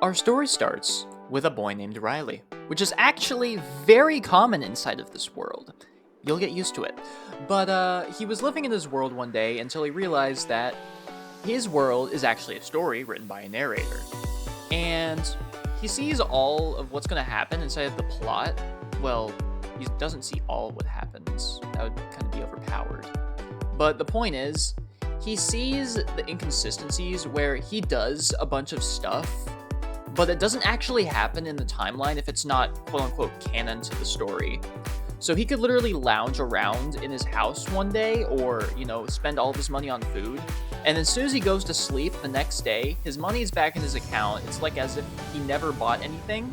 Our story starts with a boy named Riley, which is actually very common inside of this world. You'll get used to it. But he was living in his world one day until he realized that his world is actually a story written by a narrator. And he sees all of what's going to happen inside of the plot. Well, he doesn't see all what happens. That would kind of be overpowered. But the point is, he sees the inconsistencies where he does a bunch of stuff, but it doesn't actually happen in the timeline if it's not quote-unquote canon to the story. So he could literally lounge around in his house one day or, spend all of his money on food. And as soon as he goes to sleep the next day, his money is back in his account. It's like as if he never bought anything.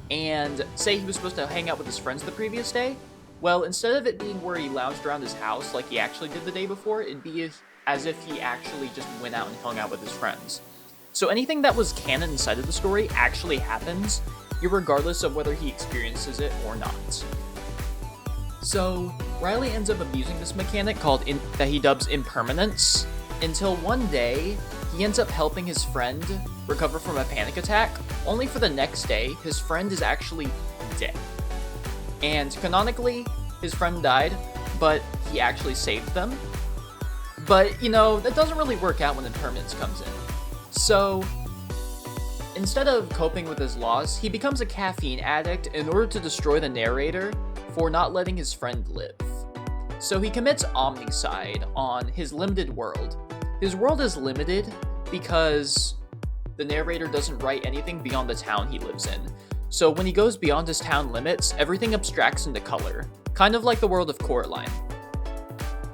And say he was supposed to hang out with his friends the previous day. Well, instead of it being where he lounged around his house like he actually did the day before, it'd be as if he actually just went out and hung out with his friends. So anything that was canon inside of the story actually happens, irregardless of whether he experiences it or not. So Riley ends up abusing this mechanic that he dubs impermanence, until one day he ends up helping his friend recover from a panic attack, only for the next day his friend is actually dead. And canonically, his friend died, but he actually saved them. But, that doesn't really work out when impermanence comes in. So, instead of coping with his loss, he becomes a caffeine addict in order to destroy the narrator for not letting his friend live. So he commits omnicide on his limited world. His world is limited because the narrator doesn't write anything beyond the town he lives in. So when he goes beyond his town limits, everything abstracts into color, kind of like the world of Coraline.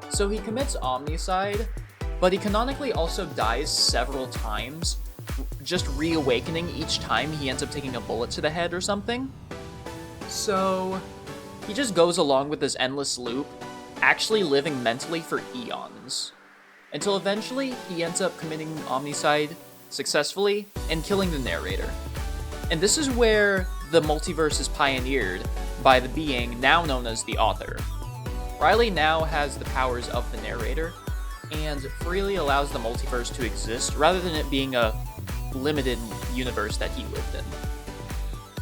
So he commits omnicide, but he canonically also dies several times, just reawakening each time he ends up taking a bullet to the head or something. So he just goes along with this endless loop, actually living mentally for eons, until eventually he ends up committing omnicide successfully and killing the narrator. And this is where the multiverse is pioneered by the being now known as the author. Riley now has the powers of the narrator and freely allows the multiverse to exist rather than it being a limited universe that he lived in.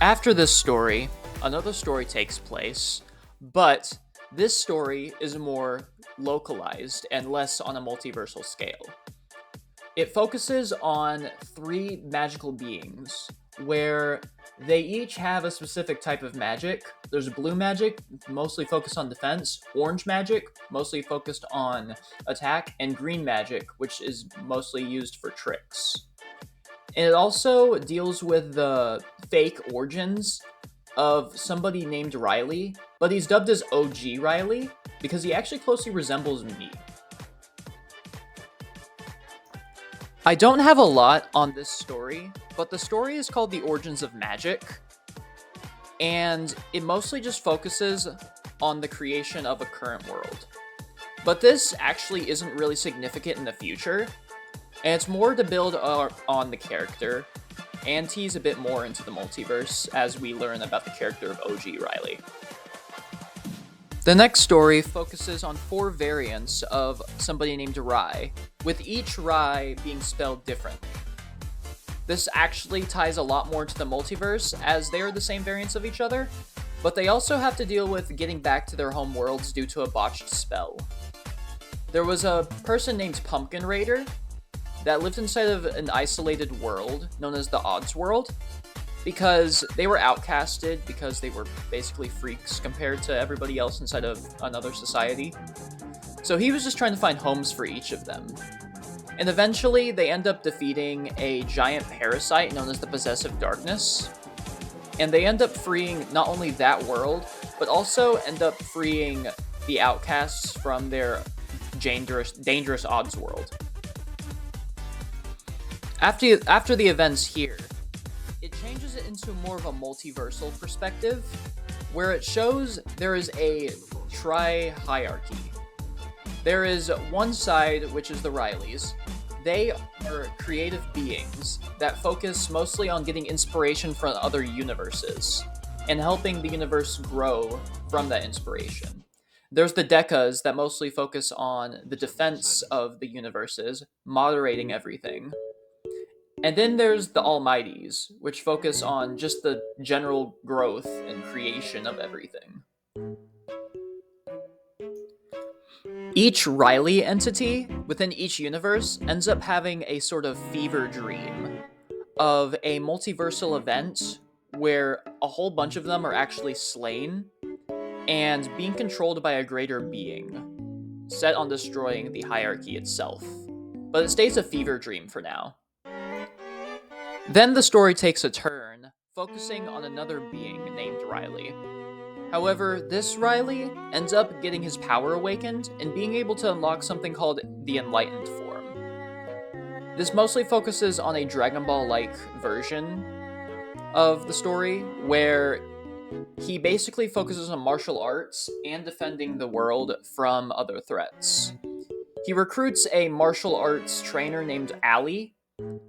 After this story, another story takes place, but this story is more localized and less on a multiversal scale. It focuses on three magical beings, where they each have a specific type of magic. There's blue magic, mostly focused on defense, orange magic, mostly focused on attack, and green magic, which is mostly used for tricks. And it also deals with the fake origins of somebody named Riley, but he's dubbed as OG Riley because he actually closely resembles me. I don't have a lot on this story, but the story is called The Origins of Magic, and it mostly just focuses on the creation of a current world. But this actually isn't really significant in the future, and it's more to build on the character and tease a bit more into the multiverse as we learn about the character of OG Riley. The next story focuses on 4 variants of somebody named Rai, with each Rai being spelled differently. This actually ties a lot more to the multiverse, as they are the same variants of each other, but they also have to deal with getting back to their home worlds due to a botched spell. There was a person named Pumpkin Raider that lived inside of an isolated world known as the Odds World, because they were outcasted because they were basically freaks compared to everybody else inside of another society. So he was just trying to find homes for each of them. And eventually they end up defeating a giant parasite known as the Possessive Darkness. And they end up freeing not only that world, but also end up freeing the outcasts from their dangerous Odds World. After the events here, it changes it into more of a multiversal perspective, where it shows there is a tri-hierarchy. There is one side, which is the Rileys. They are creative beings that focus mostly on getting inspiration from other universes, and helping the universe grow from that inspiration. There's the Decas that mostly focus on the defense of the universes, moderating everything. And then there's the Almighties, which focus on just the general growth and creation of everything. Each Riley entity within each universe ends up having a sort of fever dream of a multiversal event where a whole bunch of them are actually slain and being controlled by a greater being, set on destroying the hierarchy itself. But it stays a fever dream for now. Then the story takes a turn, focusing on another being named Riley. However, this Riley ends up getting his power awakened and being able to unlock something called the Enlightened form. This mostly focuses on a Dragon Ball-like version of the story, where he basically focuses on martial arts and defending the world from other threats. He recruits a martial arts trainer named Ali,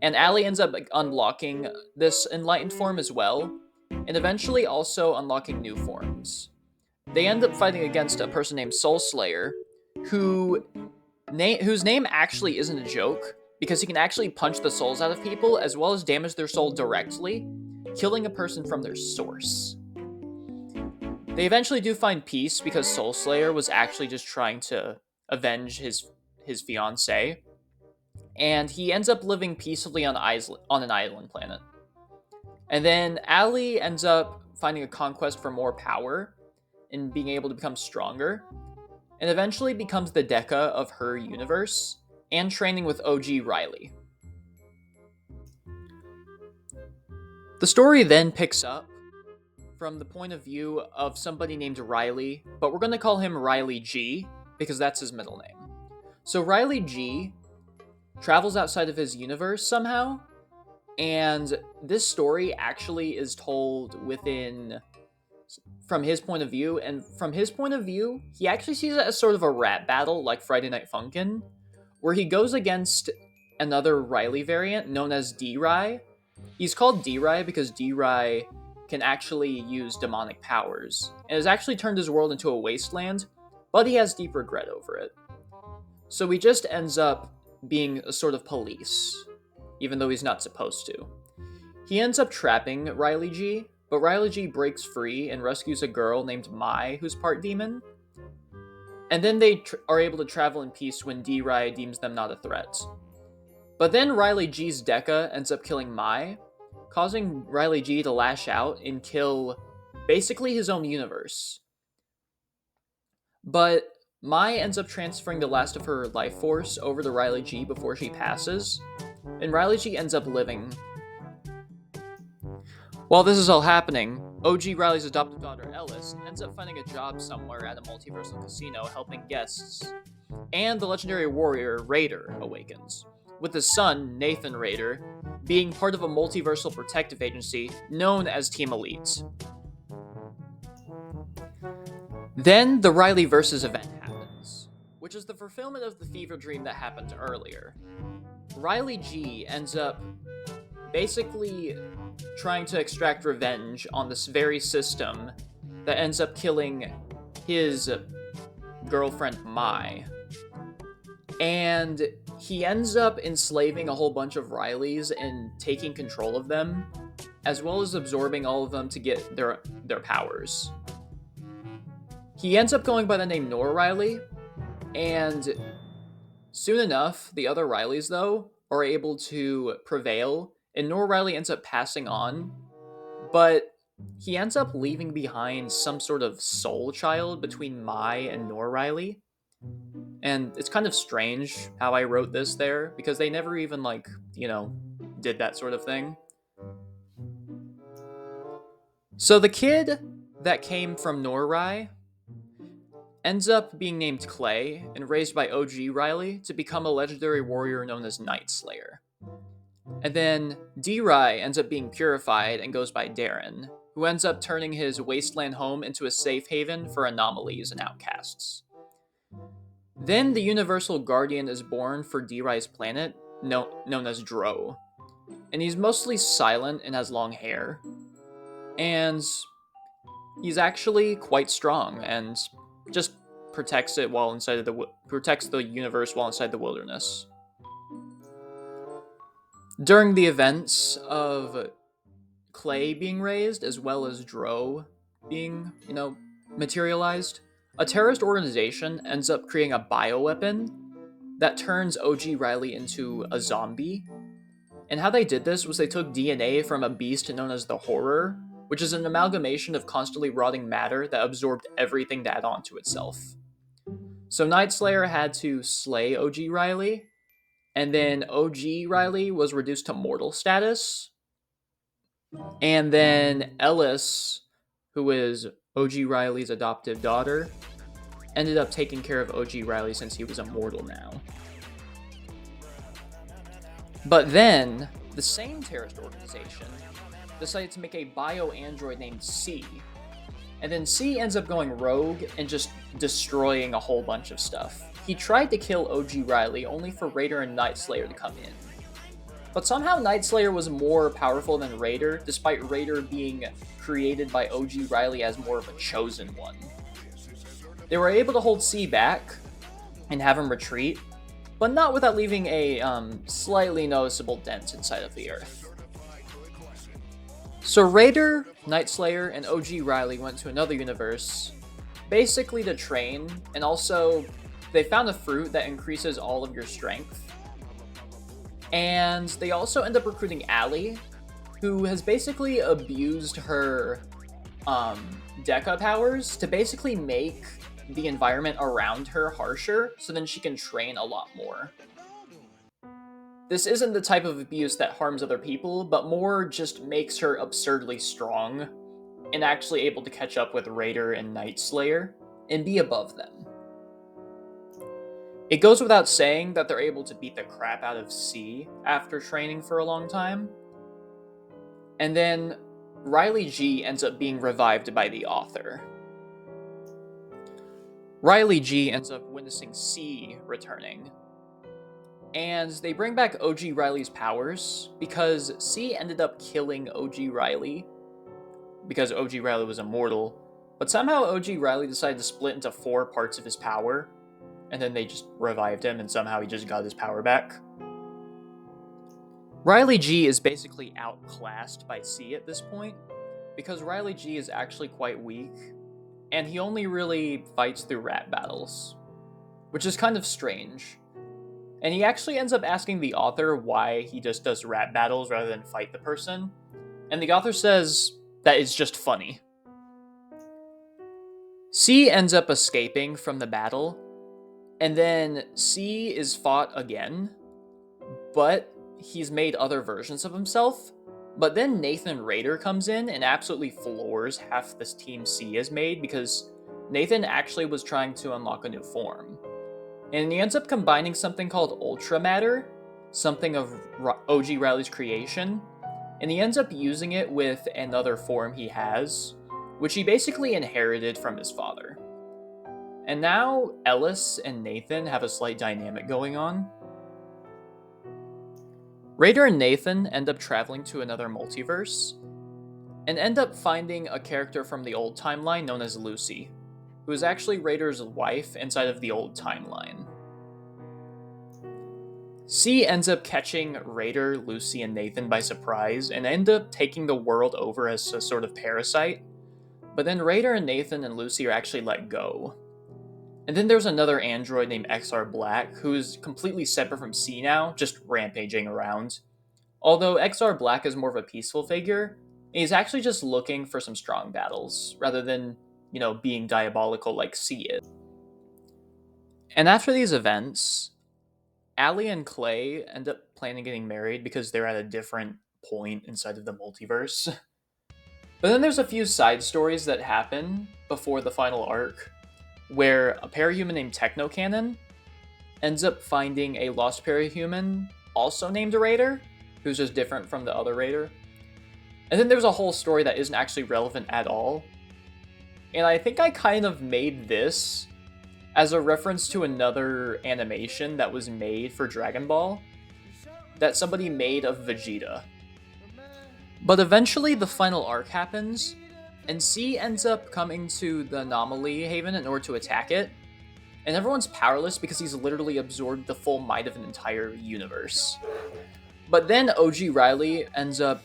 and Ali ends up unlocking this Enlightened form as well, and eventually also unlocking new forms. They end up fighting against a person named Soul Slayer, whose name actually isn't a joke, because he can actually punch the souls out of people as well as damage their soul directly, killing a person from their source. They eventually do find peace because Soul Slayer was actually just trying to avenge his fiancée, and he ends up living peacefully on an island planet. And then Ali ends up finding a conquest for more power and being able to become stronger, and eventually becomes the Deca of her universe and training with OG Riley. The story then picks up from the point of view of somebody named Riley, but we're going to call him Riley G because that's his middle name. So Riley G travels outside of his universe somehow, and this story actually is told from his point of view, and from his point of view, he actually sees it as sort of a rap battle like Friday Night Funkin', where he goes against another Riley variant known as D-Rai. He's called D-Rai because D-Rai can actually use demonic powers, and has actually turned his world into a wasteland, but he has deep regret over it. So he just ends up being a sort of police, even though he's not supposed to. He ends up trapping Riley G, but Riley G breaks free and rescues a girl named Mai, who's part demon. And then they are able to travel in peace when D-Rai deems them not a threat. But then Riley G's Deca ends up killing Mai, causing Riley G to lash out and kill basically his own universe. But Mai ends up transferring the last of her life force over to Riley G before she passes, and Riley G ends up living. While this is all happening, OG Riley's adopted daughter Ellis ends up finding a job somewhere at a multiversal casino helping guests, and the legendary warrior Raider awakens, with his son, Nathan Raider, being part of a multiversal protective agency known as Team Elite. Then the Riley Versus event happens, which is the fulfillment of the fever dream that happened earlier. Riley G ends up basically trying to extract revenge on this very system that ends up killing his girlfriend Mai. And he ends up enslaving a whole bunch of Rileys and taking control of them, as well as absorbing all of them to get their powers. He ends up going by the name Nor Riley, and soon enough, the other Rileys, though, are able to prevail, and Nor Riley ends up passing on, but he ends up leaving behind some sort of soul child between Mai and Nor Riley. And it's kind of strange how I wrote this there, because they never even, did that sort of thing. So the kid that came from Nor-Rai ends up being named Clay and raised by OG Riley to become a legendary warrior known as Night Slayer. And then D-Rai ends up being purified and goes by Darren, who ends up turning his wasteland home into a safe haven for anomalies and outcasts. Then the Universal Guardian is born for D-Rai's planet, known as Dro. And he's mostly silent and has long hair. And he's actually quite strong and just protects the universe while inside the wilderness. During the events of Clay being raised, as well as Dro being, materialized, a terrorist organization ends up creating a bioweapon that turns OG Riley into a zombie. And how they did this was they took DNA from a beast known as the Horror, which is an amalgamation of constantly rotting matter that absorbed everything to add onto itself. So Nightslayer had to slay OG Riley, and then OG Riley was reduced to mortal status, and then Ellis, who is OG Riley's adoptive daughter, ended up taking care of OG Riley since he was immortal now. But then, the same terrorist organization decided to make a bio-android named C. And then C ends up going rogue and just destroying a whole bunch of stuff. He tried to kill OG Riley only for Raider and Nightslayer to come in. But somehow Nightslayer was more powerful than Raider, despite Raider being created by OG Riley as more of a chosen one. They were able to hold C back and have him retreat, but not without leaving a slightly noticeable dent inside of the Earth. So Raider, Nightslayer, and OG Riley went to another universe, basically to train, and also they found a fruit that increases all of your strength. And they also end up recruiting Allie, who has basically abused her Deca powers to basically make the environment around her harsher, so then she can train a lot more. This isn't the type of abuse that harms other people, but more just makes her absurdly strong and actually able to catch up with Raider and Nightslayer and be above them. It goes without saying that they're able to beat the crap out of C after training for a long time. And then Riley G ends up being revived by the author. Riley G ends up witnessing C returning, and they bring back OG Riley's powers because C ended up killing OG Riley because OG Riley was immortal, but somehow OG Riley decided to split into 4 parts of his power, and then they just revived him, and somehow he just got his power back. Riley G is basically outclassed by C at this point, because Riley G is actually quite weak, and he only really fights through rap battles, which is kind of strange. And he actually ends up asking the author why he just does rap battles rather than fight the person, and the author says that it's just funny. C ends up escaping from the battle, and then C is fought again, but he's made other versions of himself. But then Nathan Raider comes in and absolutely floors half this team C has made because Nathan actually was trying to unlock a new form. And he ends up combining something called Ultra Matter, something of OG Riley's creation, and he ends up using it with another form he has, which he basically inherited from his father. And now Ellis and Nathan have a slight dynamic going on. Raider and Nathan end up traveling to another multiverse, and end up finding a character from the old timeline known as Lucy, who is actually Raider's wife inside of the old timeline. C ends up catching Raider, Lucy, and Nathan by surprise, and end up taking the world over as a sort of parasite, but then Raider and Nathan and Lucy are actually let go. And then there's another android named XR Black, who's completely separate from C now, just rampaging around. Although XR Black is more of a peaceful figure, he's actually just looking for some strong battles, rather than, being diabolical like C is. And after these events, Allie and Clay end up planning getting married because they're at a different point inside of the multiverse. But then there's a few side stories that happen before the final arc, where a parahuman named Technocannon ends up finding a lost parahuman also named Raider, who's just different from the other Raider. And then there's a whole story that isn't actually relevant at all. And I think I kind of made this as a reference to another animation that was made for Dragon Ball that somebody made of Vegeta. But eventually the final arc happens, and C ends up coming to the Anomaly Haven in order to attack it, and everyone's powerless because he's literally absorbed the full might of an entire universe. But then OG Riley ends up,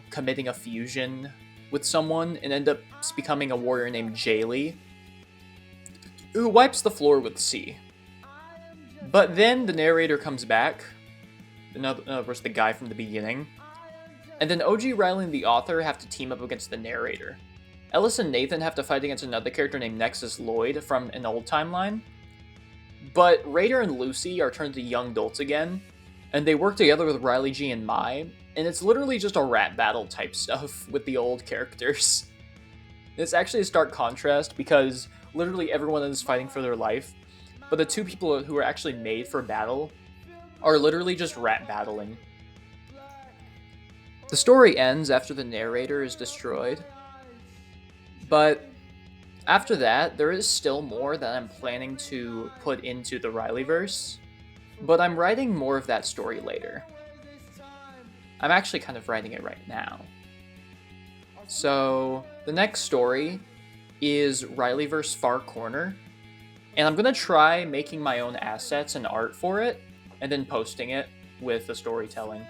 committing a fusion with someone and end up becoming a warrior named Jaylee, who wipes the floor with C. But then the narrator comes back, in other words, the guy from the beginning, and then OG Riley and the author have to team up against the narrator. Ellis and Nathan have to fight against another character named Nexus Lloyd from an old timeline. But Raider and Lucy are turned to young adults again, and they work together with Riley G and Mai, and it's literally just a rap battle type stuff with the old characters. It's actually a stark contrast because literally everyone is fighting for their life, but the two people who are actually made for battle are literally just rap battling. The story ends after the narrator is destroyed, but after that, there is still more that I'm planning to put into the Rileyverse, but I'm writing more of that story later. I'm actually kind of writing it right now. So, the next story is Rileyverse Far Corner, and I'm gonna try making my own assets and art for it, and then posting it with the storytelling.